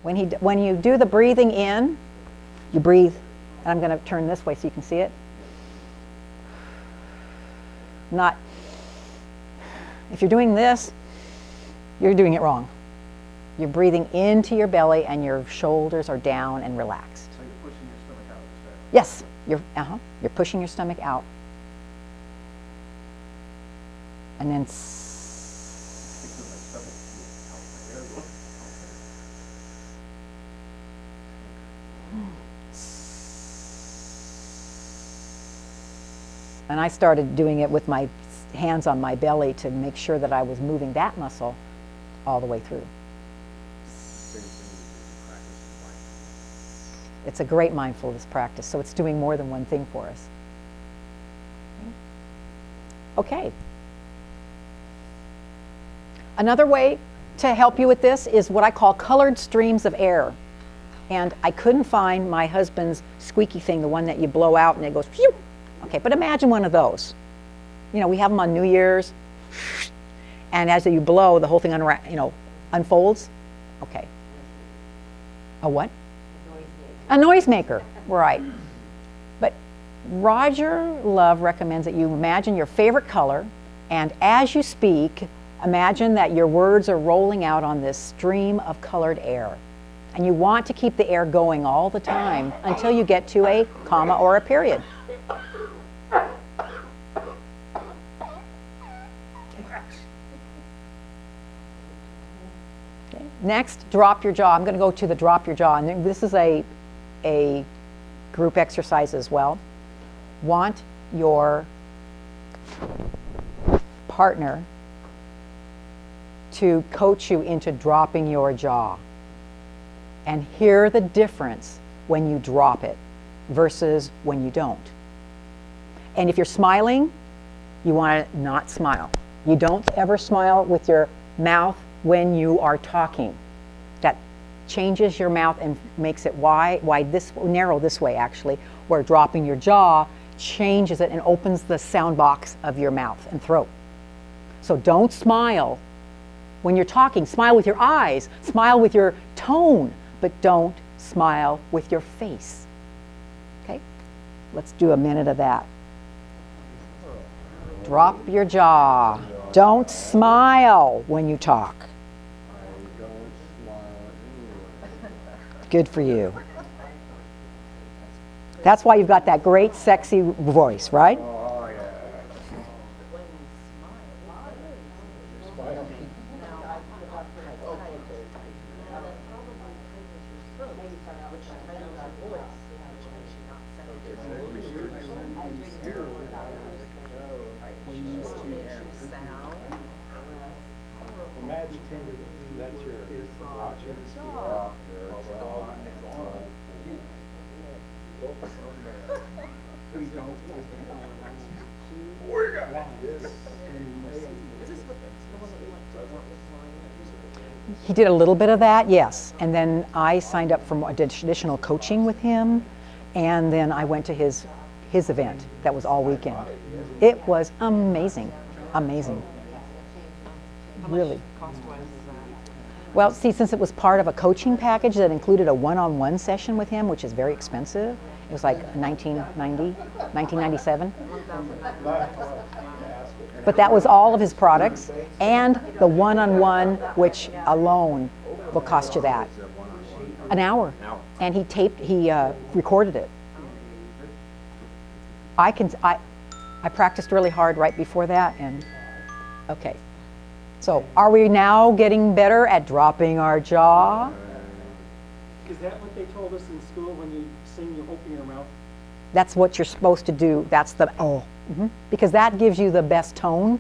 When you do the breathing in, you breathe, and I'm going to turn this way so you can see it. Not, if you're doing this, you're doing it wrong. You're breathing into your belly and your shoulders are down and relaxed. So you're pushing your stomach out instead? Yes, you're pushing your stomach out. And then and I started doing it with my hands on my belly to make sure that I was moving that muscle all the way through. It's a great mindfulness practice, so it's doing more than one thing for us. Okay. Another way to help you with this is what I call colored streams of air. And I couldn't find my husband's squeaky thing, the one that you blow out and it goes phew. Okay, but imagine one of those. You know, we have them on New Year's, and as you blow, the whole thing unfolds. Okay. A what? A noisemaker, right. But Roger Love recommends that you imagine your favorite color, and as you speak, imagine that your words are rolling out on this stream of colored air. And you want to keep the air going all the time until you get to a comma or a period. Okay. Next, drop your jaw. I'm going to go to the drop your jaw. And this is a group exercise as well. Want your partner to coach you into dropping your jaw. And hear the difference when you drop it versus when you don't. And if you're smiling, you want to not smile. You don't ever smile with your mouth when you are talking. That changes your mouth and makes it narrow this way actually, where dropping your jaw changes it and opens the sound box of your mouth and throat. So don't smile when you're talking. Smile with your eyes, smile with your tone, but don't smile with your face. Okay? Let's do a minute of that. Drop your jaw. Don't smile when you talk. Good for you. That's why you've got that great sexy voice, right? He did a little bit of that, yes. And then I signed up for additional coaching with him, and then I went to his event that was all weekend. It was amazing, amazing. Really. Well, see, since it was part of a coaching package that included a one-on-one session with him, which is very expensive, it was like 1997. But that was all of his products, and the one-on-one, which alone will cost you that. An hour. And he recorded it. I practiced really hard right before that, and okay. So, are we now getting better at dropping our jaw? Is that what they told us in school when you sing, you open your mouth? That's what you're supposed to do. That's the, because that gives you the best tone.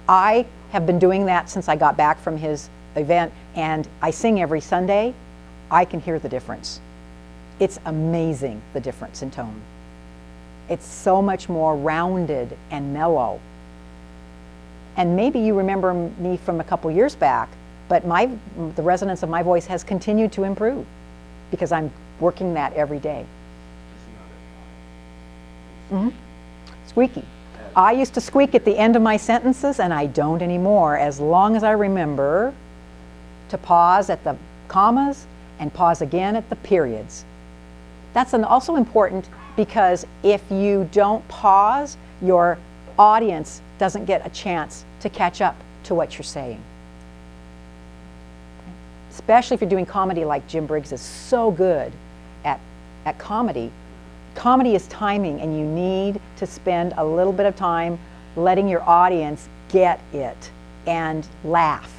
I have been doing that since I got back from his event, and I sing every Sunday. I can hear the difference. It's amazing, the difference in tone. It's so much more rounded and mellow. And maybe you remember me from a couple years back, but the resonance of my voice has continued to improve because I'm working that every day. Squeaky. I used to squeak at the end of my sentences, and I don't anymore, as long as I remember to pause at the commas and pause again at the periods. That's also important because if you don't pause, your audience doesn't get a chance to catch up to what you're saying. Especially if you're doing comedy like Jim Briggs is so good at comedy. Comedy is timing, and you need to spend a little bit of time letting your audience get it and laugh.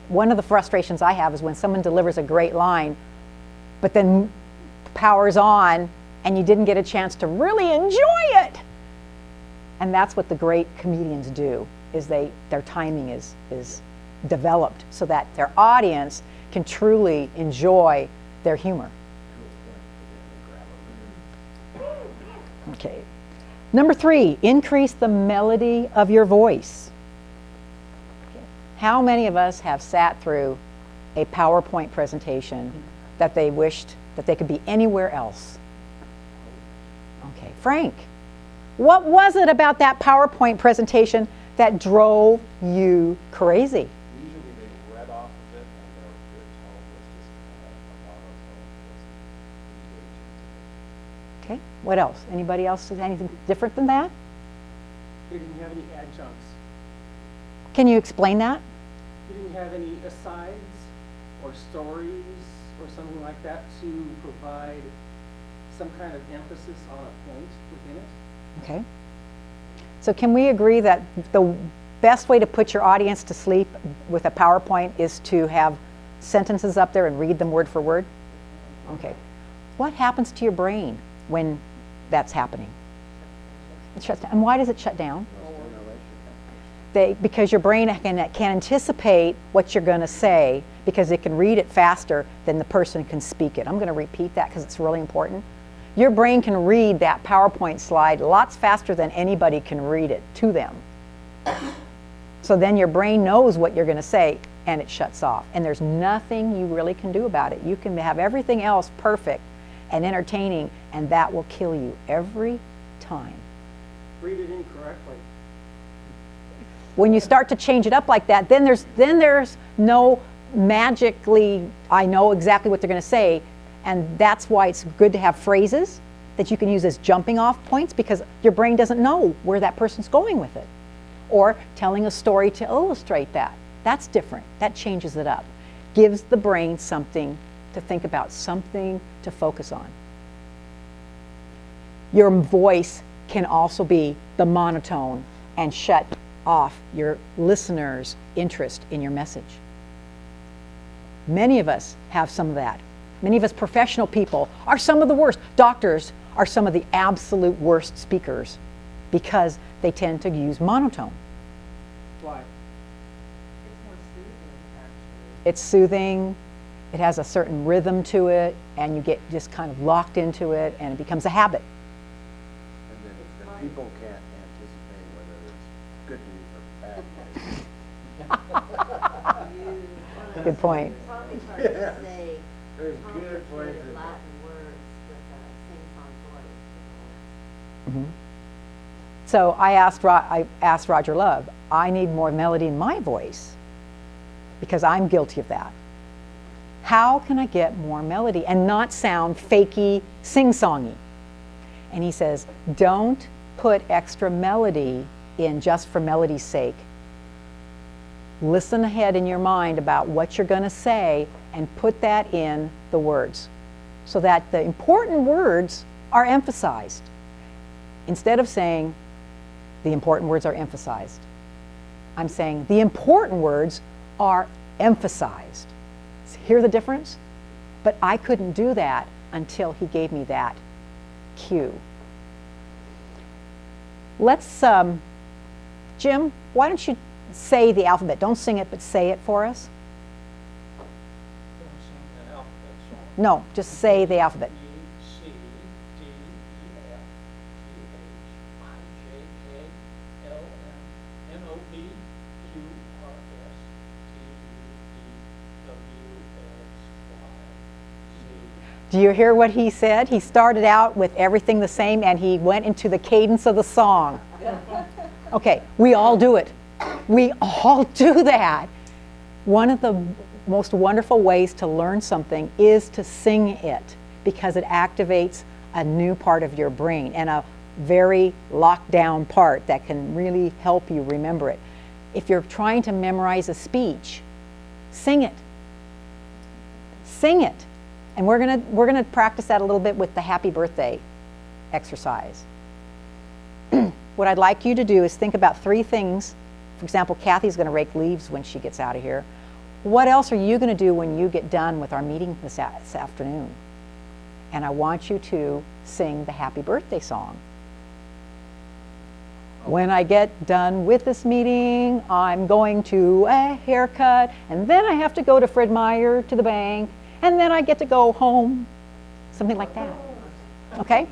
One of the frustrations I have is when someone delivers a great line, but then powers on, and you didn't get a chance to really enjoy it. And that's what the great comedians do, is their timing is developed so that their audience can truly enjoy their humor. Okay. Number 3, increase the melody of your voice. How many of us have sat through a PowerPoint presentation that they wished that they could be anywhere else? Okay, Frank, what was it about that PowerPoint presentation that drove you crazy? Usually they read off of it and their tone was just a monotone. Okay, what else? Anybody else see anything different than that? You didn't have any adjuncts. Can you explain that? You didn't have any asides or stories or something like that to provide some kind of emphasis on a point within it. Okay. So can we agree that the best way to put your audience to sleep with a PowerPoint is to have sentences up there and read them word for word? Okay. What happens to your brain when that's happening? It shuts down. And why does it shut down? Because your brain can anticipate what you're going to say because it can read it faster than the person can speak it. I'm going to repeat that because it's really important. Your brain can read that PowerPoint slide lots faster than anybody can read it to them. So then your brain knows what you're going to say and it shuts off. And there's nothing you really can do about it. You can have everything else perfect and entertaining, and that will kill you every time. Read it incorrectly. When you start to change it up like that, then there's no magically, I know exactly what they're going to say, and that's why it's good to have phrases that you can use as jumping off points because your brain doesn't know where that person's going with it. Or telling a story to illustrate that. That's different. That changes it up. Gives the brain something to think about, something to focus on. Your voice can also be the monotone and shut off your listeners' interest in your message. Many of us have some of that. Many of us professional people are some of the worst. Doctors are some of the absolute worst speakers because they tend to use monotone. Why? It's more soothing, actually. It's soothing, it has a certain rhythm to it, and you get just kind of locked into it, and it becomes a habit. And then people can't anticipate whether it's good news or bad news. Good point. Probably hard to say There's good complicated points in Latin words with a sing-song voice. Mm-hmm. So I asked Roger Love, I need more melody in my voice because I'm guilty of that. How can I get more melody and not sound fakey, sing-songy? And he says, don't put extra melody in just for melody's sake. Listen ahead in your mind about what you're going to say and put that in the words so that the important words are emphasized. Instead of saying the important words are emphasized, I'm saying the important words are emphasized. Hear the difference? But I couldn't do that until he gave me that cue. Let's, Jim, why don't you say the alphabet? Don't sing it, but say it for us. Don't sing the alphabet song. No, just say the alphabet. B, C, D, E, F, G, H, I, J, K, L, M, N, O, P, Q, R, S, T, U, V, W, X, Y, Z. Do you hear what he said? He started out with everything the same and he went into the cadence of the song. Okay, we all do it. We all do that. One of the most wonderful ways to learn something is to sing it, because it activates a new part of your brain and a very locked down part that can really help you remember it. If you're trying to memorize a speech, sing it. Sing it. And we're gonna practice that a little bit with the happy birthday exercise. What I'd like you to do is think about 3 things. For example, Kathy's gonna rake leaves when she gets out of here. What else are you gonna do when you get done with our meeting this afternoon? And I want you to sing the happy birthday song. When I get done with this meeting, I'm going to a haircut, and then I have to go to Fred Meyer to the bank, and then I get to go home. Something like that. Okay?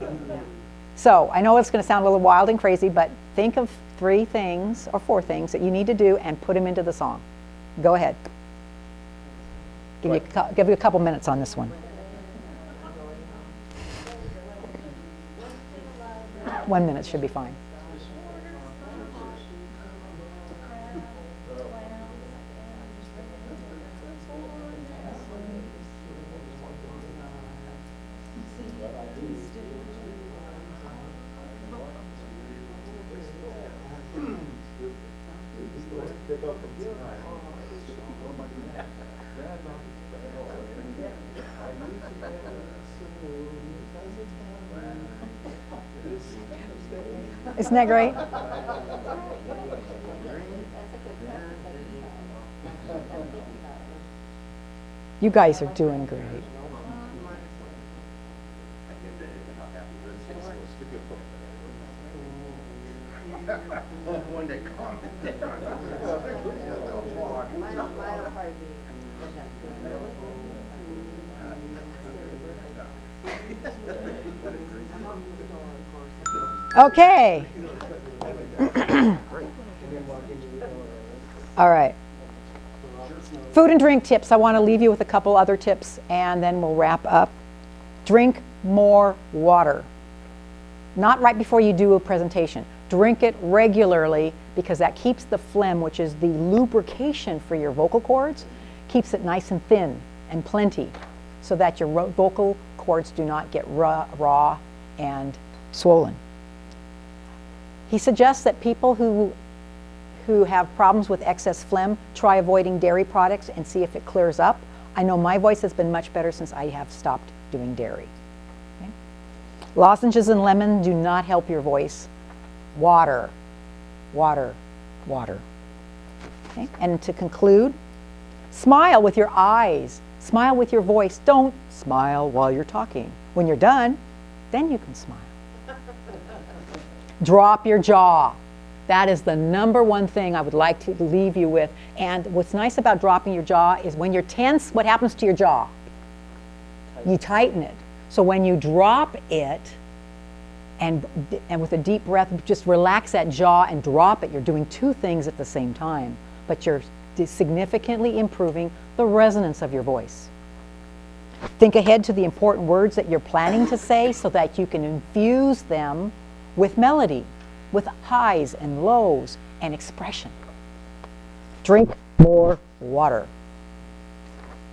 So I know it's going to sound a little wild and crazy, but think of 3 things or 4 things that you need to do and put them into the song. Go ahead. Give you a couple minutes on this one. 1 minute should be fine. Isn't that great? You guys are doing great. Okay. All right. Food and drink tips. I want to leave you with a couple other tips and then we'll wrap up. Drink more water. Not right before you do a presentation. Drink it regularly because that keeps the phlegm, which is the lubrication for your vocal cords, keeps it nice and thin and plenty so that your vocal cords do not get raw and swollen. He suggests that people who have problems with excess phlegm try avoiding dairy products and see if it clears up. I know my voice has been much better since I have stopped doing dairy. Okay? Lozenges and lemon do not help your voice. Water, water, water. Okay? And to conclude, smile with your eyes. Smile with your voice. Don't smile while you're talking. When you're done, then you can smile. Drop your jaw. That is the #1 thing I would like to leave you with. And what's nice about dropping your jaw is when you're tense, what happens to your jaw? You tighten it. So when you drop it, and with a deep breath, just relax that jaw and drop it. You're doing 2 things at the same time, but you're significantly improving the resonance of your voice. Think ahead to the important words that you're planning to say so that you can infuse them with melody, with highs and lows and expression. Drink more water.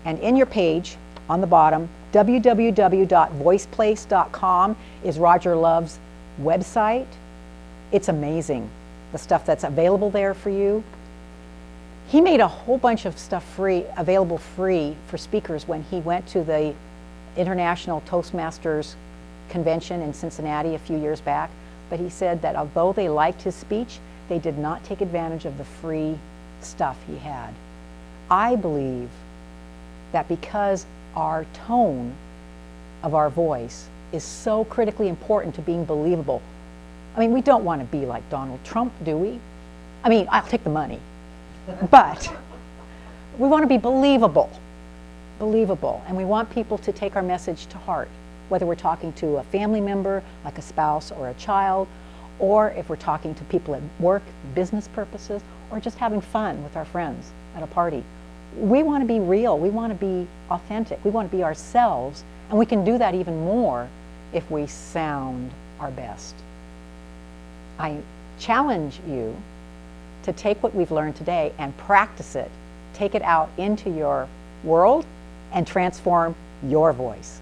And in your page on the bottom, www.voiceplace.com is Roger Love's website. It's amazing, the stuff that's available there for you. He made a whole bunch of stuff available free for speakers when he went to the International Toastmasters convention in Cincinnati a few years back. But he said that although they liked his speech, they did not take advantage of the free stuff he had. I believe that because our tone of our voice is so critically important to being believable. I mean, we don't want to be like Donald Trump, do we? I mean, I'll take the money, but we want to be believable, and we want people to take our message to heart. Whether we're talking to a family member, like a spouse or a child, or if we're talking to people at work, business purposes, or just having fun with our friends at a party. We want to be real. We want to be authentic. We want to be ourselves, and we can do that even more if we sound our best. I challenge you to take what we've learned today and practice it. Take it out into your world and transform your voice.